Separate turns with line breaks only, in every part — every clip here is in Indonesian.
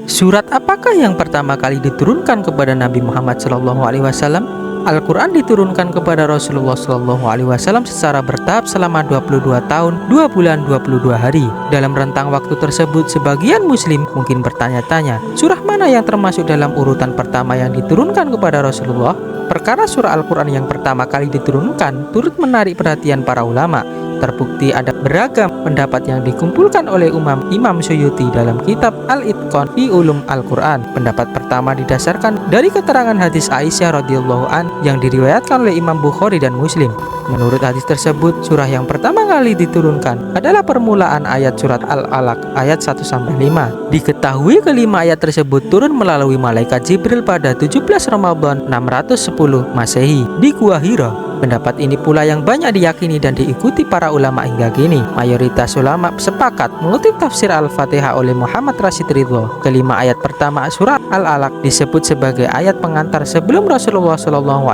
Surat apakah yang pertama kali diturunkan kepada Nabi Muhammad SAW? Al-Quran diturunkan kepada Rasulullah SAW secara bertahap selama 22 tahun, 2 bulan, 22 hari. Dalam rentang waktu tersebut, sebagian muslim mungkin bertanya-tanya, surah mana yang termasuk dalam urutan pertama yang diturunkan kepada Rasulullah? Perkara surah Al-Quran yang pertama kali diturunkan turut menarik perhatian para ulama. Terbukti ada beragam pendapat yang dikumpulkan oleh Imam Suyuti dalam kitab Al-Itqan fi Ulum Al-Quran. Pendapat pertama didasarkan dari keterangan hadis Aisyah radhiyallahu an yang diriwayatkan oleh Imam Bukhari dan Muslim. Menurut hadis tersebut, surah yang pertama kali diturunkan adalah permulaan ayat surat Al-Alaq ayat 1-5. Diketahui kelima ayat tersebut turun melalui malaikat Jibril pada 17 Ramadan 610 Masehi di Gua Hira. Pendapat ini pula yang banyak diyakini dan diikuti para ulama hingga kini. Mayoritas ulama sepakat mengutip tafsir Al-Fatihah oleh Muhammad Rashid Ridho. Kelima ayat pertama surah Al-Alaq disebut sebagai ayat pengantar sebelum Rasulullah SAW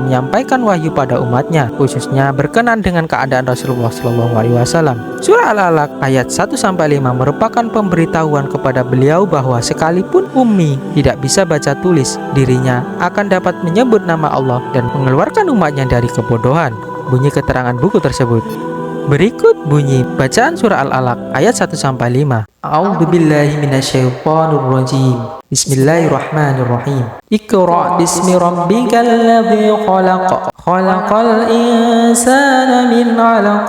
menyampaikan wahyu pada umatnya, khususnya berkenan dengan keadaan Rasulullah SAW. Surah Al-Alaq ayat 1-5 merupakan pemberitahuan kepada beliau bahwa sekalipun ummi tidak bisa baca tulis, dirinya akan dapat menyebut nama Allah dan mengeluarkan umatnya dari kebodohan. Bunyi keterangan buku tersebut. Berikut bunyi bacaan surah Al-Alaq ayat 1-5. A'udzubillahi minasyaitonirrajim. Bismillahirrahmanirrahim. Iqra' bismi rabbikal ladzi khalaq. Khalaqal insana min 'alaq.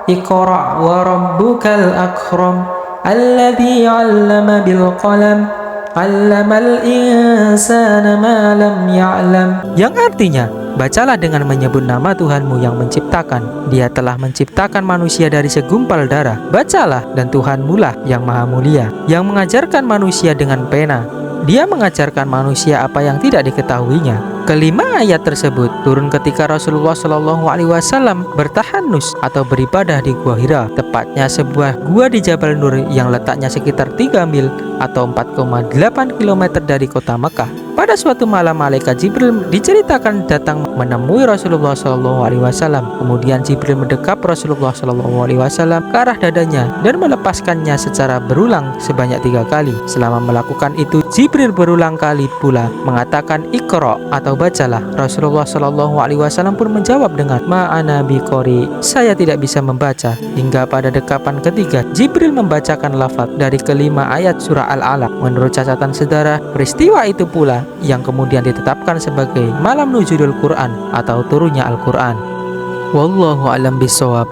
Iqra' wa rabbukal akram. Alladzi 'allama bil qalam. 'Allamal insana ma lam ya'lam. Yang artinya, bacalah dengan menyebut nama Tuhanmu yang menciptakan. Dia telah menciptakan manusia dari segumpal darah. Bacalah, dan Tuhanmu lah yang maha mulia, yang mengajarkan manusia dengan pena. Dia mengajarkan manusia apa yang tidak diketahuinya. Kelima ayat tersebut turun ketika Rasulullah SAW bertahanus atau beribadah di Gua Hira, tepatnya sebuah gua di Jabal Nur yang letaknya sekitar 3 mil atau 4,8 km dari kota Mekah. Pada suatu malam, malaikat Jibril diceritakan datang menemui Rasulullah SAW. Kemudian Jibril mendekap Rasulullah SAW ke arah dadanya dan melepaskannya secara berulang sebanyak 3 kali. Selama melakukan itu, Jibril berulang kali pula mengatakan Iqra' atau bacalah. Rasulullah SAW pun menjawab dengan ma'ana biqori, saya tidak bisa membaca. Hingga pada dekapan ketiga, Jibril membacakan lafaz dari kelima ayat surah Al-Alaq. Menurut catatan sejarah, peristiwa itu pula yang kemudian ditetapkan sebagai malam nuzulul Quran atau turunnya Al-Quran. Wallahu a'lam bishawab.